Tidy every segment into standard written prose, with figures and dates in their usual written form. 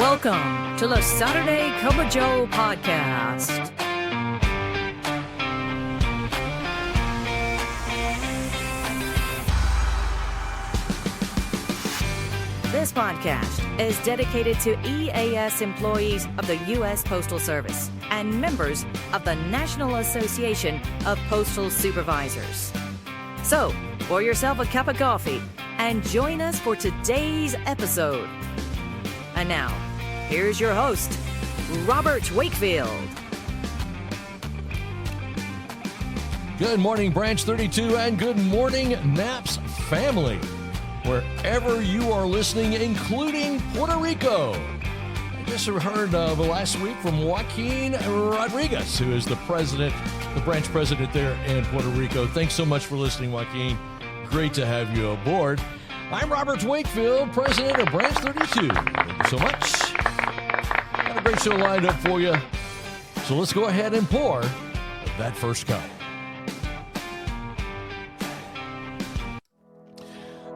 Welcome to the Saturday Cup of Joe podcast. This podcast is dedicated to EAS employees of the U.S. Postal Service and members of the National Association of Postal Supervisors. So, pour yourself a cup of coffee and join us for today's episode. And now, here's your host, Robert Wakefield. Good morning, Branch 32, and good morning, NAPS family. Wherever you are listening, including Puerto Rico. I just heard last week from Joaquin Rodriguez, who is the branch president there in Puerto Rico. Thanks so much for listening, Joaquin. Great to have you aboard. I'm Robert Wakefield, president of Branch 32. Thank you so much. Got a great show lined up for you. So let's go ahead and pour that first cup.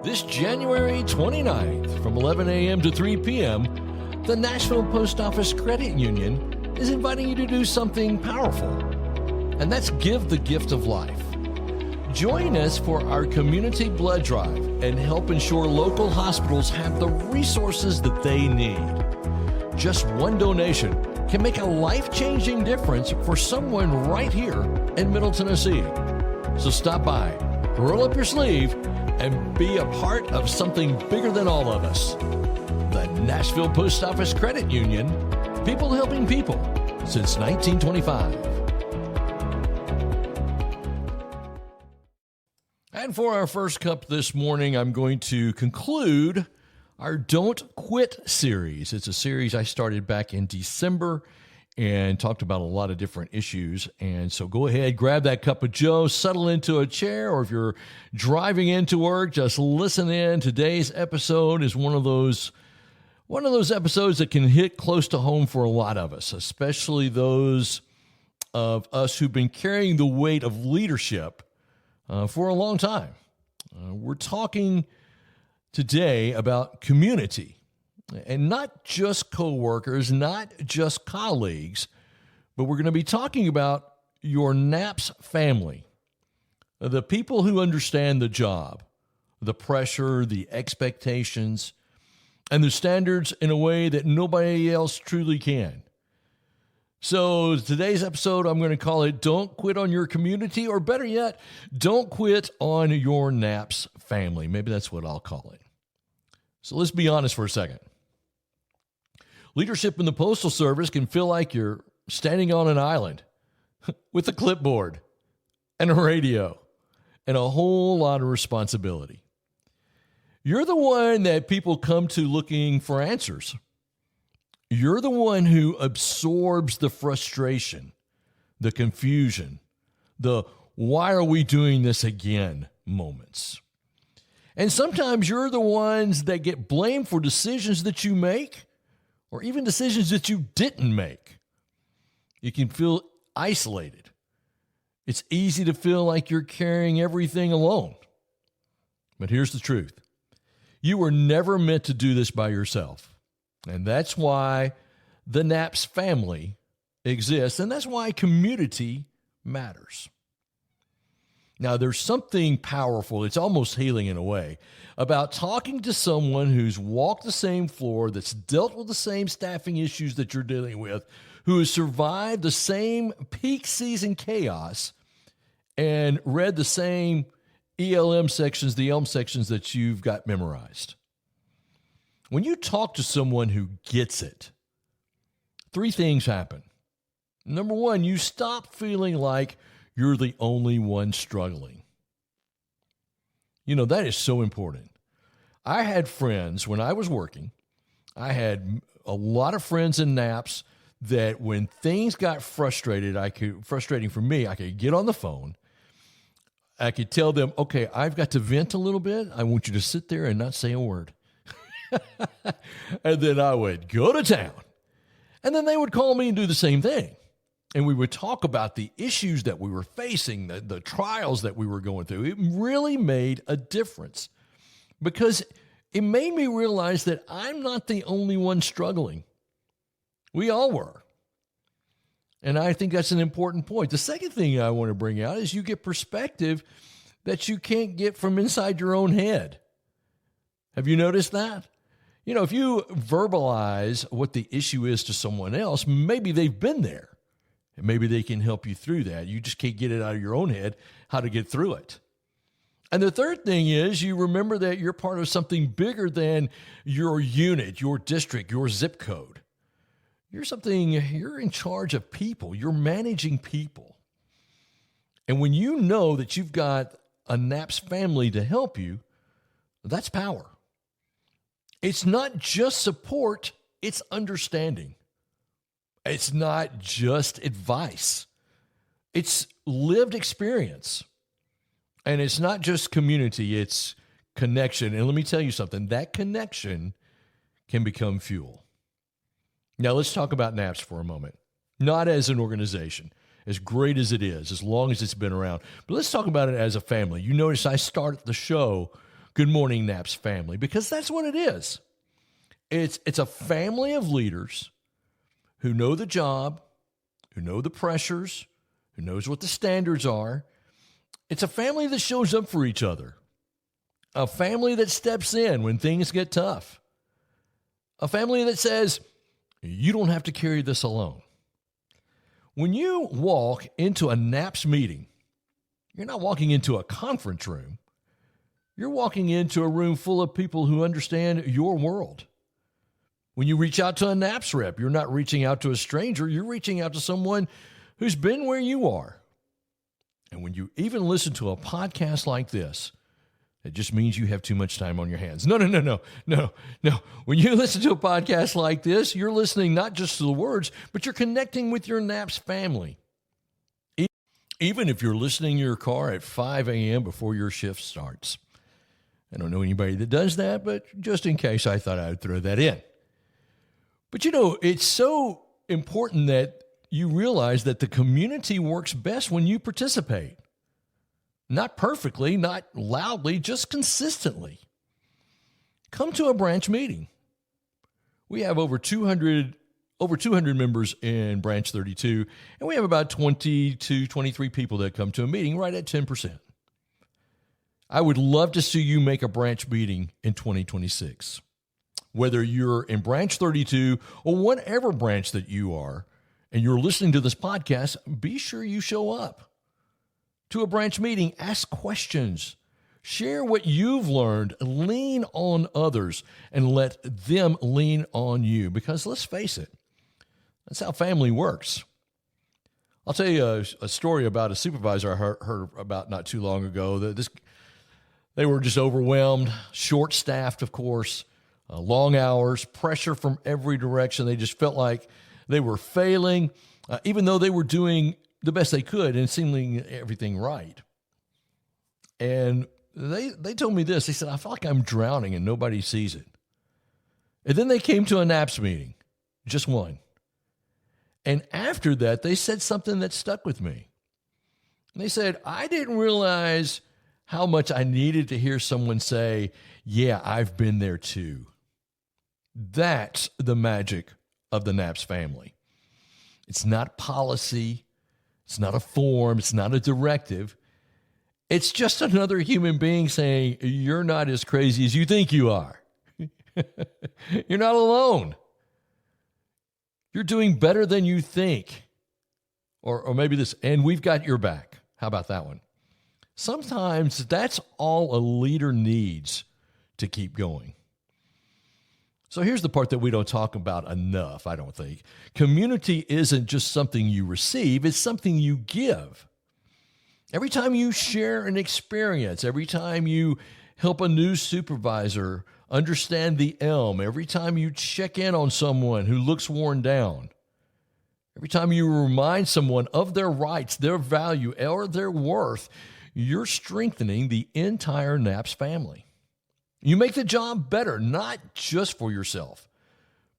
This January 29th, from 11 a.m. to 3 p.m., the National Post Office Credit Union is inviting you to do something powerful, and that's give the gift of life. Join us for our community blood drive and help ensure local hospitals have the resources that they need. Just one donation can make a life-changing difference for someone right here in Middle Tennessee. So stop by, roll up your sleeve, and be a part of something bigger than all of us. The Nashville Post Office Credit Union, people helping people since 1925. And for our first cup this morning, I'm going to conclude our Don't Quit series. It's a series I started back in December and talked about a lot of different issues. And so go ahead, grab that cup of Joe, settle into a chair, or if you're driving into work, just listen in. Today's episode is one of those episodes that can hit close to home for a lot of us, especially those of us who've been carrying the weight of leadership for a long time. We're talking today about community. And not just coworkers, not just colleagues, but we're going to be talking about your NAPS family, the people who understand the job, the pressure, the expectations, and the standards in a way that nobody else truly can. So today's episode, I'm going to call it Don't Quit on Your Community, or better yet, Don't Quit on Your NAPS Family. Maybe that's what I'll call it. So let's be honest for a second. Leadership in the Postal Service can feel like you're standing on an island with a clipboard and a radio and a whole lot of responsibility. You're the one that people come to looking for answers. You're the one who absorbs the frustration, the confusion, the why are we doing this again moments. And sometimes you're the ones that get blamed for decisions that you make, or even decisions that you didn't make. You can feel isolated. It's easy to feel like you're carrying everything alone. But here's the truth. You were never meant to do this by yourself. And that's why the NAPS family exists, and that's why community matters. Now, there's something powerful, it's almost healing in a way, about talking to someone who's walked the same floor, that's dealt with the same staffing issues that you're dealing with, who has survived the same peak season chaos and read the same ELM sections, the ELM sections that you've got memorized. When you talk to someone who gets it, three things happen. Number one, you stop feeling like you're the only one struggling. You know, that is so important. I had friends when I was working. I had a lot of friends in NAPS that when things got frustrating for me, I could get on the phone. I could tell them, okay, I've got to vent a little bit. I want you to sit there and not say a word. And then I would go to town. And then they would call me and do the same thing. And we would talk about the issues that we were facing, the trials that we were going through. It really made a difference because it made me realize that I'm not the only one struggling. We all were. And I think that's an important point. The second thing I want to bring out is you get perspective that you can't get from inside your own head. Have you noticed that? If you verbalize what the issue is to someone else, maybe they've been there. And maybe they can help you through that. You just can't get it out of your own head, how to get through it. And the third thing is you remember that you're part of something bigger than your unit, your district, your zip code. You're in charge of people. You're managing people. And when you know that you've got a NAPS family to help you, that's power. It's not just support, it's understanding. It's not just advice. It's lived experience. And it's not just community, it's connection. And let me tell you something, that connection can become fuel. Now, let's talk about NAPS for a moment. Not as an organization, as great as it is, as long as it's been around. But let's talk about it as a family. You notice I started the show, Good Morning NAPS Family, because that's what it is. It's a family of leaders who know the job, who know the pressures, who knows what the standards are. It's a family that shows up for each other. A family that steps in when things get tough. A family that says, you don't have to carry this alone. When you walk into a NAPS meeting, you're not walking into a conference room. You're walking into a room full of people who understand your world. When you reach out to a NAPS rep, you're not reaching out to a stranger. You're reaching out to someone who's been where you are. And when you even listen to a podcast like this, it just means you have too much time on your hands. No. When you listen to a podcast like this, you're listening not just to the words, but you're connecting with your NAPS family. Even if you're listening in your car at 5 a.m. before your shift starts. I don't know anybody that does that, but just in case, I thought I would throw that in. But it's so important that you realize that the community works best when you participate. Not perfectly, not loudly, just consistently. Come to a branch meeting. We have over 200 members in Branch 32, and we have about 20 to 23 people that come to a meeting, right at 10%. I would love to see you make a branch meeting in 2026. Whether you're in Branch 32 or whatever branch that you are, and you're listening to this podcast, be sure you show up to a branch meeting, ask questions, share what you've learned, lean on others, and let them lean on you. Because let's face it, that's how family works. I'll tell you a story about a supervisor I heard about not too long ago. They were just overwhelmed, short-staffed, of course, long hours, pressure from every direction. They just felt like they were failing, even though they were doing the best they could and seemingly everything right. And they told me this. They said, I feel like I'm drowning and nobody sees it. And then they came to a NAPS meeting, just one. And after that, they said something that stuck with me. They said, I didn't realize how much I needed to hear someone say, yeah, I've been there too. That's the magic of the NAPS family. It's not policy. It's not a form. It's not a directive. It's just another human being saying, you're not as crazy as you think you are. You're not alone. You're doing better than you think. Or maybe this, and we've got your back. How about that one? Sometimes that's all a leader needs to keep going. So here's the part that we don't talk about enough, I don't think. Community isn't just something you receive, it's something you give. Every time you share an experience, every time you help a new supervisor understand the elm, every time you check in on someone who looks worn down, every time you remind someone of their rights, their value, or their worth, you're strengthening the entire NAPS family. You make the job better, not just for yourself,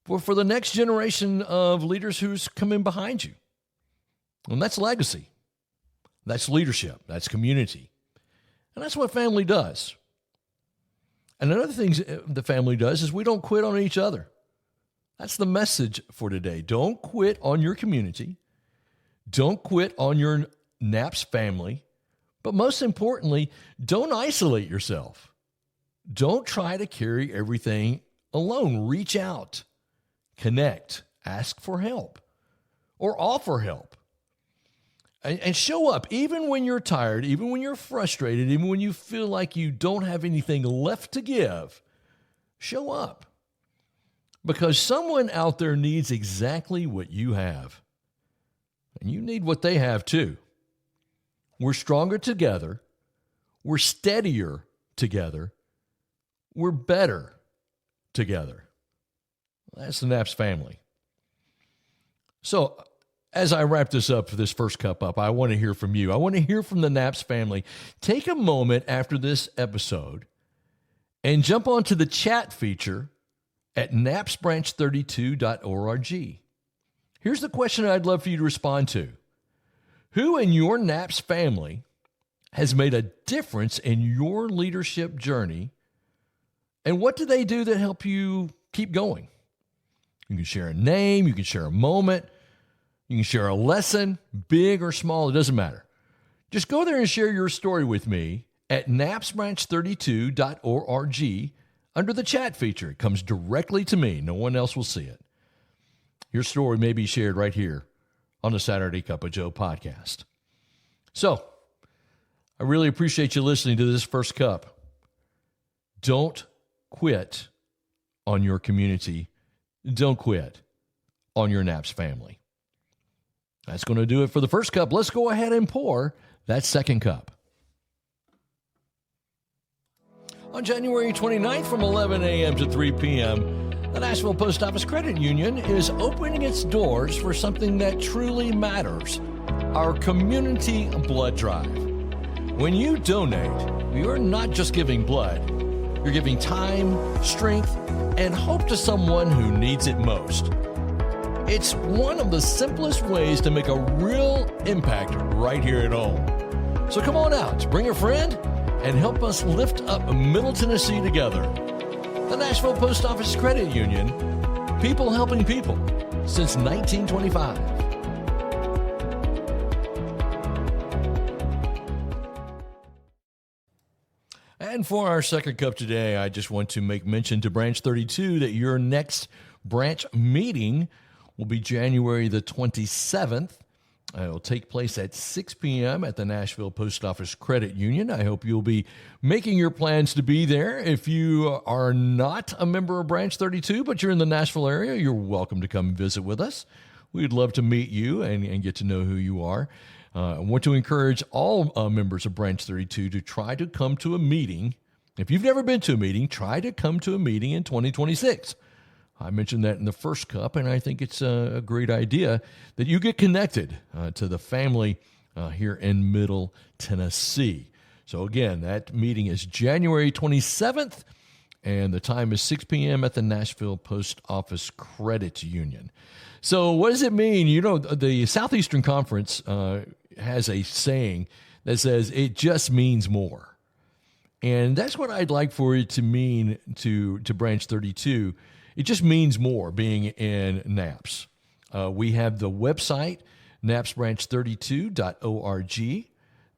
but for the next generation of leaders who's coming behind you. And that's legacy. That's leadership. That's community. And that's what family does. And another thing the family does is we don't quit on each other. That's the message for today. Don't quit on your community. Don't quit on your NAPS family. But most importantly, don't isolate yourself. Don't try to carry everything alone. Reach out, connect, ask for help, or offer help. And show up even when you're tired, even when you're frustrated, even when you feel like you don't have anything left to give. Show up. Because someone out there needs exactly what you have. And you need what they have too. We're stronger together. We're steadier together. We're better together. That's the NAPS family. So, as I wrap this up for this first cup up, I want to hear from you. I want to hear from the NAPS family. Take a moment after this episode and jump onto the chat feature at napsbranch32.org. Here's the question I'd love for you to respond to. Who in your NAPS family has made a difference in your leadership journey, and what do they do that help you keep going? You can share a name, you can share a moment, you can share a lesson, big or small, it doesn't matter. Just go there and share your story with me at napsbranch32.org under the chat feature. It comes directly to me. No one else will see it. Your story may be shared right here on the Saturday Cup of Joe podcast. So, I really appreciate you listening to this first cup. Don't quit on your community. Don't quit on your NAPS family. That's going to do it for the first cup. Let's go ahead and pour that second cup. On January 29th from 11 a.m. to 3 p.m., the Nashville Post Office Credit Union is opening its doors for something that truly matters, our community blood drive. When you donate, you're not just giving blood, you're giving time, strength, and hope to someone who needs it most. It's one of the simplest ways to make a real impact right here at home. So come on out, bring a friend, and help us lift up Middle Tennessee together. The Nashville Post Office Credit Union, people helping people since 1925. And for our second cup today, I just want to make mention to Branch 32 that your next branch meeting will be January the 27th. It will take place at 6 p.m. at the Nashville Post Office Credit Union. I hope you'll be making your plans to be there. If you are not a member of Branch 32, but you're in the Nashville area, you're welcome to come visit with us. We'd love to meet you and get to know who you are. I want to encourage all members of Branch 32 to try to come to a meeting. If you've never been to a meeting, try to come to a meeting in 2026. I mentioned that in the first cup, and I think it's a great idea that you get connected to the family here in Middle Tennessee. So again, that meeting is January 27th, and the time is 6 p.m. at the Nashville Post Office Credit Union. So what does it mean? You know, the Southeastern Conference has a saying that says, it just means more. And that's what I'd like for it to mean to Branch 32. It just means more being in NAPS. We have the website, napsbranch32.org.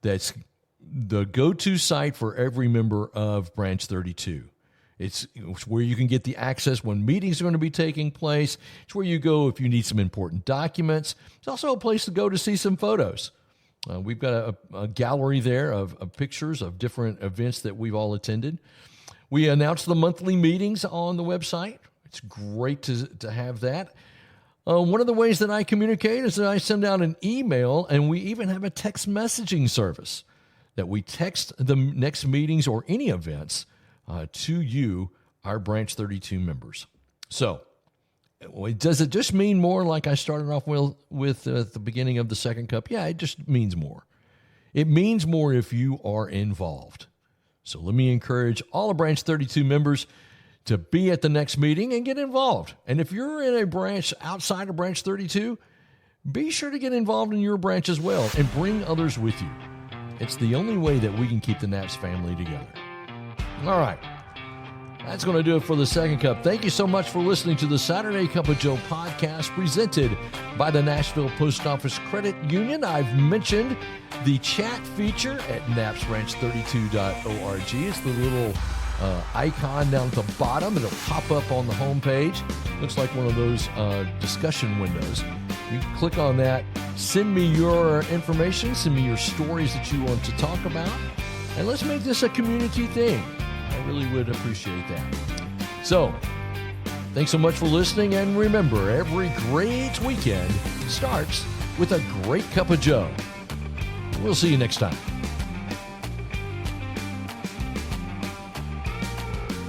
That's the go-to site for every member of Branch 32. It's where you can get the access when meetings are going to be taking place. It's where you go if you need some important documents. It's also a place to go to see some photos. We've got a gallery there of pictures of different events that we've all attended. We announce the monthly meetings on the website. It's great to have that. One of the ways that I communicate is that I send out an email, and we even have a text messaging service that we text the next meetings or any events to you, our Branch 32 members. So, does it just mean more like I started off with at the beginning of the second cup? Yeah, it just means more. It means more if you are involved. So let me encourage all of Branch 32 members to be at the next meeting and get involved. And if you're in a branch outside of Branch 32, be sure to get involved in your branch as well and bring others with you. It's the only way that we can keep the NAPS family together. All right. That's going to do it for the Second Cup. Thank you so much for listening to the Saturday Cup of Joe podcast presented by the Nashville Post Office Credit Union. I've mentioned the chat feature at napsranch32.org. It's the little icon down at the bottom. It'll pop up on the homepage. Looks like one of those discussion windows. You can click on that. Send me your information. Send me your stories that you want to talk about. And let's make this a community thing. I really would appreciate that. So, thanks so much for listening. And remember, every great weekend starts with a great cup of Joe. We'll see you next time.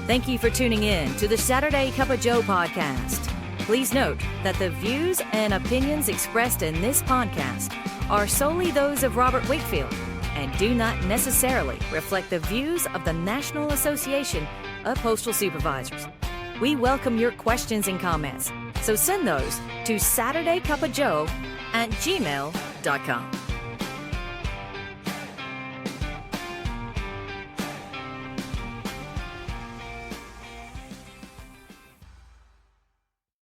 Thank you for tuning in to the Saturday Cup of Joe podcast. Please note that the views and opinions expressed in this podcast are solely those of Robert Wakefield and do not necessarily reflect the views of the National Association of Postal Supervisors. We welcome your questions and comments, so send those to SaturdayCupOfJoe@gmail.com.